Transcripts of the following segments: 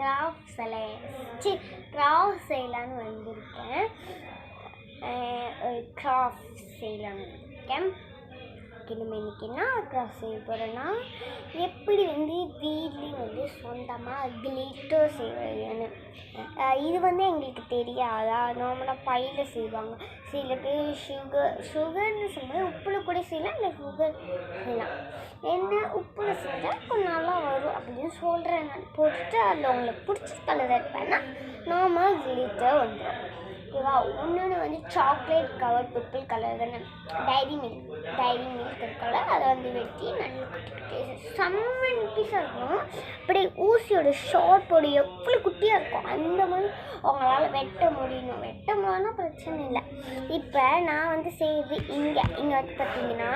Craft செய்யலான்னு வந்திருக்கேன். ஒரு கிராஃப்ட் செய்யலான்னு இருக்கேன். நம்ம இன்றைக்கி என்ன கிராஃப்ட் செய்ய போகிறோன்னா, எப்படி வீட்லேயும் சொந்தமாக கிளிட்டர் செய்வதுன்னு. இது எங்களுக்கு தெரியாதா? நார்மலாக பையில் செய்வாங்க. சில பேர் சுகர்னு சொல்லும்போது உப்பில் கூட செய்யலாம், இல்லை சுகர் செய்யலாம். என்ன உப்பில் செஞ்சால் கொஞ்சம் நல்லா வரும் அப்படின்னு சொல்கிறேன். நான் போட்டுட்டு அதில் உங்களுக்கு பிடிச்ச கலர் இருப்பேன்னா நார்மலாக கிளிட்டர் வந்துடும். ஓகேவா? இன்னொன்று சாக்லேட் கவர் பர்பிள் கலர் தானே, டைரி மில்க் இருக்கல, அதை வெட்டி நல்லா செம்ம பீஸாக இருக்கும். அப்படி ஊசியோட ஷார்ப்போட எவ்வளோ குட்டியாக இருக்கும் அந்த மாதிரி அவங்களால வெட்ட முடியும்னா பிரச்சனை இல்லை. இப்போ நான் செய்கிறது இங்கே பார்த்தீங்கன்னா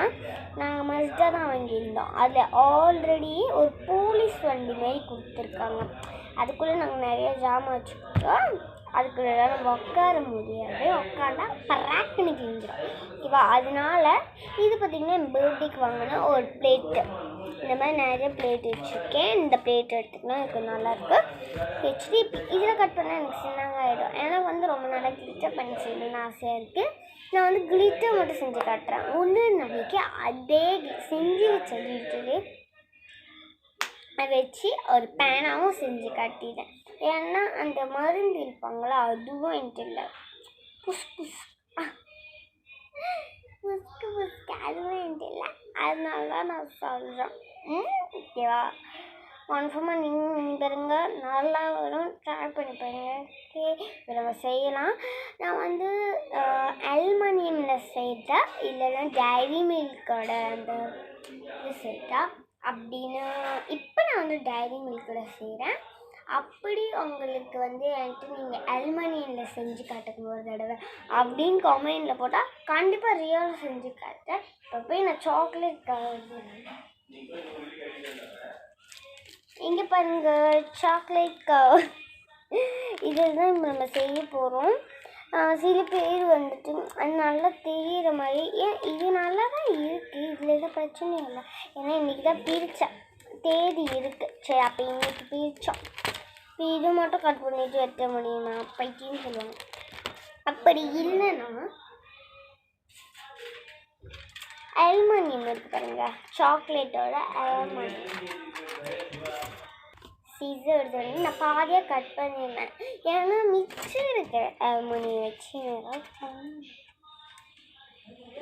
நாங்கள் மஸ்டாக தான் வாங்கியிருந்தோம். அதில் ஆல்ரெடி ஒரு போலீஸ் வண்டி மாரி கொடுத்துருக்காங்க. அதுக்குள்ளே நாங்கள் நிறைய ஜாமான் வச்சுக்கிட்டோம். அதுக்குள்ளே நம்ம உட்கார முடியாது, உட்காந்தா பராக்குன்னு கிழிஞ்சிடும். ஓகேவா? அதனால இது பார்த்திங்கன்னா என் பர்த்டேக்கு வாங்கினா ஒரு பிளேட்டு. இந்த மாதிரி நிறைய பிளேட் வச்சுருக்கேன். இந்த பிளேட் எடுத்துக்கினா எனக்கு நல்லாயிருக்கு. ஹெச்டி இதில் கட் பண்ணால் எனக்கு சின்னங்க ஆகிடும். எனக்கு ரொம்ப நல்லா கிளிட்டர் பண்ணி செய்யணும்னு ஆசையாக இருக்குது. நான் கிளிட்டர் மட்டும் செஞ்சு காட்டுறேன். ஒன்று நாளைக்கு அதே செஞ்சு வச்ச கிளிட்டரே வச்சு ஒரு பேனாவும் செஞ்சு காட்டிட்டேன். ஏன்னா அந்த மருந்து இருப்பாங்களா, அதுவும் என்கிட்ட இல்லை. புஸ்கு அதுவும் என்கிட்ட இல்லை. அதனால தான் நான் சொல்கிறேன். ஓகேவா? கன்ஃபார்மாக நீங்கள் பாருங்க, நல்லா வரும். ட்ரை பண்ணி பாருங்க. ஓகே, இதை நம்ம செய்யலாம். நான் அலுமினியமில் செய்தா இல்லைன்னா டைரி மில்கோட அந்த இது செய்தா அப்படின்னு. இப்போ நான் டைரி மில்கோட செய்கிறேன். அப்படி உங்களுக்கு என்கிட்ட நீங்கள் அலுமினியமில் செஞ்சு காட்டுங்க ஒரு தடவை அப்படின்னு கமெண்டில் போட்டால் கண்டிப்பாக ரியலாக செஞ்சு காட்டுறேன். இப்போ போய் நான் சாக்லேட் கவர் இங்கே பாருங்க, சாக்லேட் கவர் இதுதான் இப்போ நம்ம செய்ய போகிறோம். சில பேர் அது நல்லா தெரிகிற மாதிரி, ஏன் இது நல்லா தான் இருக்குது, இதில் எதுவும் பிரச்சனையும் இல்லை. ஏன்னா இன்றைக்கி தான் பிரித்தேன், தேதி இருக்குது. சரி, அப்போ இன்றைக்கி பிரித்தோம். இப்போ இது மட்டும் கட் பண்ணிட்டு வெட்ட முடியுமா பைக்கின்னு சொல்லுவாங்க. அப்படி இல்லைன்னா அலுமினியம் இருக்குது பாருங்க, சாக்லேட்டோட அலுமினியம் சீசர்ஸ் நான் பாதியாக கட் பண்ணிடுவேன். ஏன்னா மிச்சம் இருக்கிற அலுமினியம் வச்சு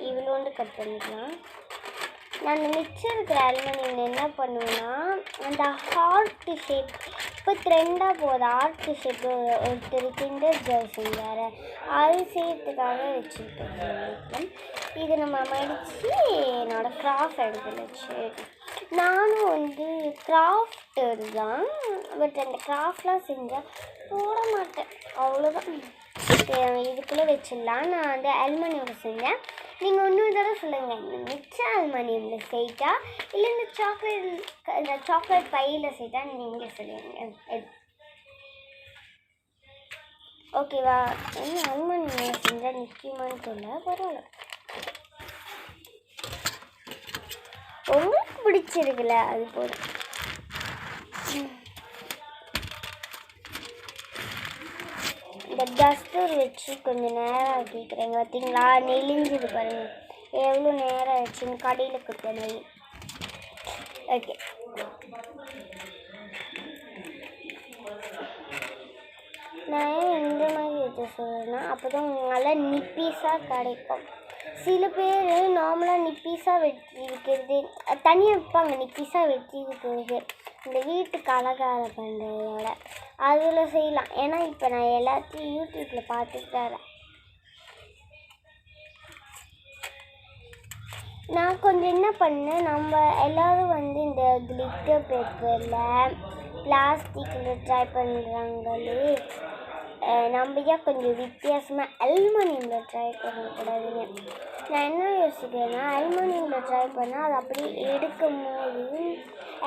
இவ்வளோண்டு கட் பண்ணிக்கலாம். நான் அந்த மிச்சம் இருக்கிற அலுமினியம் என்ன பண்ணுவேன்னா, அந்த ஹார்ட் ஷேப் இப்போ ட்ரெண்டாக போகுது. ஹார்ட் ஷேப்பு ஒருத்தர் கிண்டர் ஜாய் செஞ்சார், அது செய்யறதுக்காக வச்சுருக்கேன். இது நம்ம மடித்து என்னோடய கிராஃப்ட் இடத்துல வச்சு நானும் கிராஃப்டர் தான். பட் அந்த கிராஃப்ட்லாம் செஞ்சால் போட மாட்டேன், அவ்வளோதான். இதுக்குள்ளே வச்சிடலாம். நான் அலுமினியம் செஞ்சேன். நீங்கள் இன்னொரு தடவை சொல்லுங்கள், இந்த மிச்ச அலுமினியமில் செய்தா இல்லை இந்த சாக்லேட் பையில் செய்தா நீங்கள் சொல்லுங்கள். ஓகேவா? என்ன அலுமினியம் செஞ்சால் நிற்குமான்னு தெரியல, பரவாயில்ல. உங்களுக்கு பிடிச்சிருக்குல்ல, அது போதும். இந்த டஸ்டர் வச்சு கொஞ்சம் நேரம் ஆக்கிக்கிறேங்க. பார்த்தீங்களா, நெளிஞ்சுது பாருங்கள், எவ்வளோ நேரம் ஆச்சுன்னு கடையில் கொடுத்த நெய். ஓகே, நான் இந்த மாதிரி வச்சு சொல்கிறேன்னா அப்போ தான் நல்லா நிப்பீஸாக கிடைக்கும். சில பேர் நார்மலாக நிப்பீஸாக வெட்டி இருக்கிறது தனியாக வைப்பாங்க, நிப்பீஸாக வெட்டி இருக்கிறது இந்த வீட்டுக்கு அலங்காரம் பண்ணுறதோட அதில் செய்யலாம். ஏன்னா இப்போ நான் எல்லாத்தையும் யூடியூப்பில் பார்த்துட்டு தரேன். நான் கொஞ்சம் என்ன பண்ணேன், நம்ம எல்லோரும் இந்த கிளிட்டர் பேப்பரில் பிளாஸ்டிக்கில் ட்ரை பண்ணுறாங்களே, நம்ம ஏன் கொஞ்சம் வித்தியாசமாக அலுமினியமில் ட்ரை பண்ணக்கூடாதுன்னு நான் என்ன யோசிக்கிறேன்னா, அலுமினியமில் ட்ரை பண்ணால் அது அப்படியே எடுக்கும் போது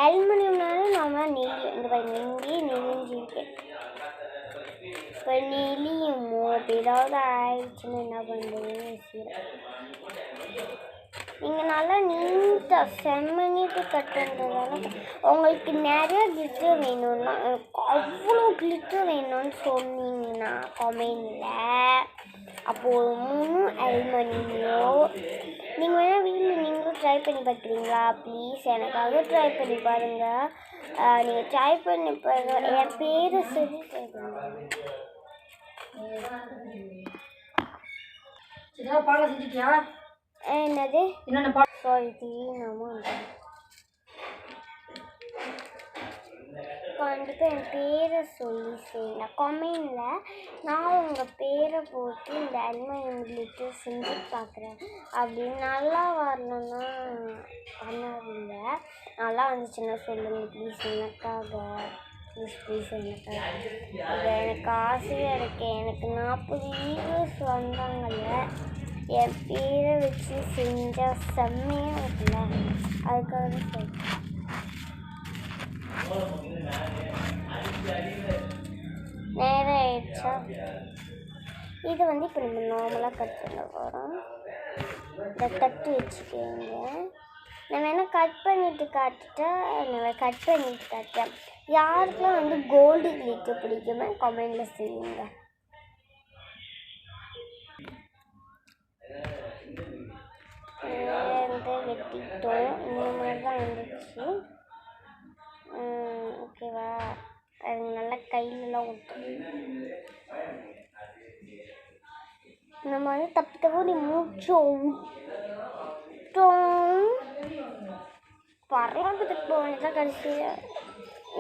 அலுமினியம்னாலும் நம்ம நெளியும். இந்த பாருங்க, இங்கேயே நெளிஞ்சிருக்கேன். இப்போ நெளியுமோ அப்படி ஏதாவது ஆயிடுச்சுன்னு என்ன பண்ணுறதுன்னு யோசிக்கிறேன். நீங்கள் நல்லா நீட்டாக செம்ம நீட்டு கட் பண்ணுறதால உங்களுக்கு நிறைய கிளிட்டர் வேணும்னா அவ்வளோ கிளிட்டர் வேணும்னு சொன்னீங்கன்னா கமெண்டில் அப்போது 3 அல்மணியோ நீங்கள் வேணால் வீட்டில் நீங்களும் ட்ரை பண்ணி பார்க்குறீங்களா? ப்ளீஸ் எனக்காக ட்ரை பண்ணி பாருங்கள். நீங்கள் ட்ரை பண்ணி பாருங்கள். என் பேரை சொல்லி ட்ரை பண்ணுங்கள். என்னது சாரி கண்டிப்பாக என் பேரை சொல்லி செய்யலாம். கமெண்டில் நான் உங்கள் பேரை போட்டு இந்த அல்மணியம் கிளிட்டர் செஞ்சு பார்க்குறேன். அப்படி நல்லா வரலன்னா பண்ணாதீங்க. நல்லா வந்துச்சுன்னா சொல்லுங்கள் ப்ளீஸ் எனக்காக. ப்ளீஸ் எனக்காக. இது எனக்கு ஆசையாக இருக்குது. எனக்கு 40 வீடியோஸ் வந்தாங்கல்ல, என் பேரை வச்சு செஞ்சால் செம்மையாக இருக்குல்ல, அதுக்காக தான் சொல்கிறேன். நேரம் ஆயிடுச்சா? இதை இப்போ நம்ம நார்மலாக கட் பண்ண போகிறோம். இதை தட்டி வச்சுக்கோங்க. நான் வேணால் கட் பண்ணிவிட்டு காட்டுறேன். யாருக்கெல்லாம் கோல்டு கிளிட்டர் பிடிக்குமே கமெண்டில் செய்யுங்க. வெட்டிட்டோம். இந்த மாதிரி தான் வந்துச்சு. ஓகேவா? அது நல்லா கையிலலாம் ஒட்டும். நம்ம தப்பு மூச்சு வரலாற்றுக்கு போனதான் கடைசியாக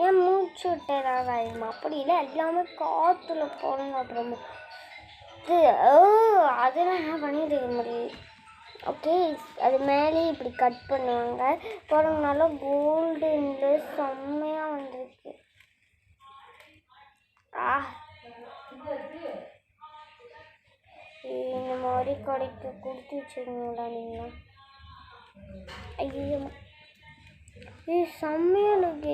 ஏன் மூச்சு விட்டதாக ஆயிடுமா? அப்படி இல்லை, எல்லாமே காற்றுல போனது. அப்புறம் அதெல்லாம் என்ன பண்ணிட்டு இருக்க முடியும். ஓகே, அது மேலே இப்படி கட் பண்ணுவாங்க. பாருங்க, நல்லா கோல்டுன்னு செம்மையாக வந்துருக்கு. இந்த மாதிரி கடைக்கு கொடுத்து வச்சுருங்களா நீங்கள்? ஐயோ, செம்மையாக இருக்கு.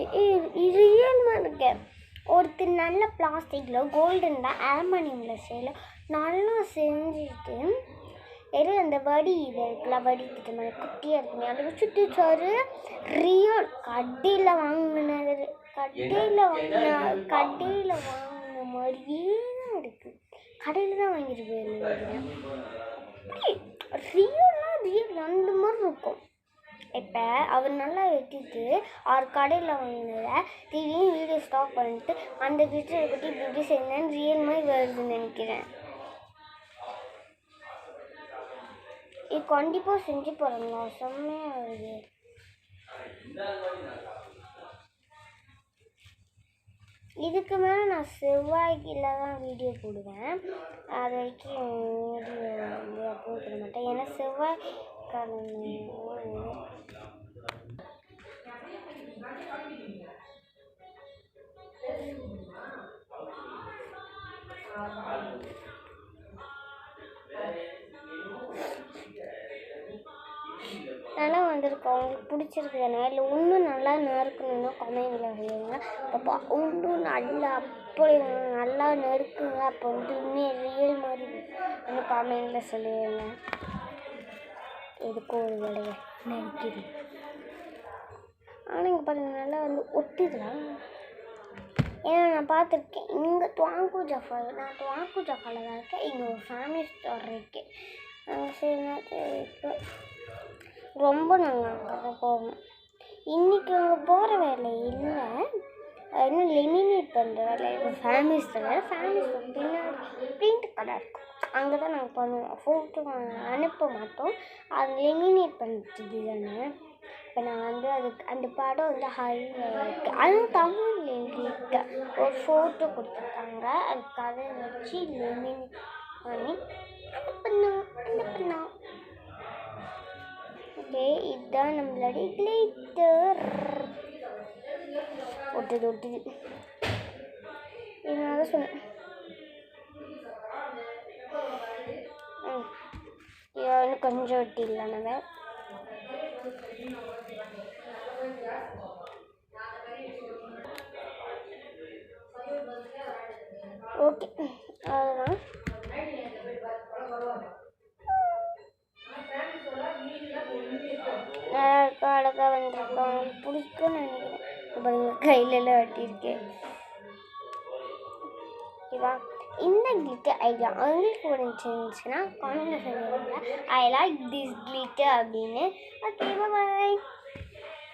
ரியல்மாக இருக்கு. ஒருத்தர் நல்ல பிளாஸ்டிக்கில் கோல்டன் தான் அலுமினியமில் செய்யல நல்லா செஞ்சுட்டு அந்த வடி இது இருக்குல்ல, வடி திட்டமாக குட்டியாக இருக்குமே, அதை வச்சுட்டு சார் ரியல் கடையில் வாங்கின மாதிரியே தான் இருக்குது. கடையில் தான் வாங்கிட்டு போயிருந்தேன். ரியல் அந்த மாதிரி இருக்கும். இப்போ அவர் நல்லா வெட்டிட்டு அவர் கடையில் வாங்கினதை திடீர்னு வீடியோ ஸ்டாப் பண்ணிட்டு அந்த கிட்ட பற்றி இப்படி செய்யணும்னு ரியல் மாதிரி வருதுன்னு நினைக்கிறேன். இது கண்டிப்பாக செஞ்சு பாருங்க, செம்மையாக வருது. இதுக்கு மேலே நான் செவ்வாய்க்கில் தான் வீடியோ போடுவேன். அது வரைக்கும் வீடியோ அப்லோட் பண்ண மாட்டேன். ஏன்னா செவ்வாய்க்கிழமை நல்லா வந்திருக்கு. அவங்களுக்கு பிடிச்சிருக்குதுன்னா இல்லை இன்னும் நல்லா நறுக்கணுன்னா கமெண்டில் சொல்லுங்க. அப்போ இன்னும் நல்லா அப்படி நல்லா நறுக்குங்க. அப்போ இன்னும் ரியல் மாதிரி இன்னும் கமெண்டில் சொல்லிடுங்க. எதுக்கும் ஒரு வேலையை நறுக்கிது. ஆனால் இங்கே பாருங்கள், நல்லா ஒட்டிடலாம். ஏன்னா நான் பார்த்துருக்கேன் இங்கே துவாங்கு ஜஃபாவில் தான் இருக்கேன். இங்கே ஒரு ஃபேமிலி ஸ்டோர் இருக்குது. சரி, இப்போ ரொம்ப நல்லா போகணும். இன்றைக்கி அங்கே போகிற வேலை இல்லை, இன்னும் லெமினேட் பண்ணுற வேலை இருக்குது. ஃபேமிலி ஸ்டோர் பின்னாடி பிரிண்ட் கடை இருக்கும், அங்கே தான் நாங்கள் பண்ணுவோம். ஃபோட்டோ அனுப்ப மாட்டோம், அது லெமினேட் பண்ணிட்டு தானே. இப்போ நான் அதுக்கு அந்த படம் இருக்குது. அதுவும் தமிழில் எழுதியிருக்கேன். ஒரு ஃபோட்டோ கொடுத்துருக்காங்க, அது கதை வச்சு லெமினேட் பண்ணி அனுப்பினோம். ஓகே, இதுதான் நம்மளுடைய கிளிட்டர். ஒட்டுது இதனால சொன்னேன். இன்னும் கொஞ்சம் ஒட்டிடலாம் நம்ம. ஓகே, அதுதான் கையிலலாம் ஒட்டியிருக்கேன். ஓகேவா? இந்த கிளிட்டர் ஐடியா உங்களுக்கு பிடிச்சிருந்துச்சுன்னா காமெண்ட்ல சொல்லுவாங்க ஐ லைக் திஸ் கிளிட்டர் அப்படின்னு. Okay bye.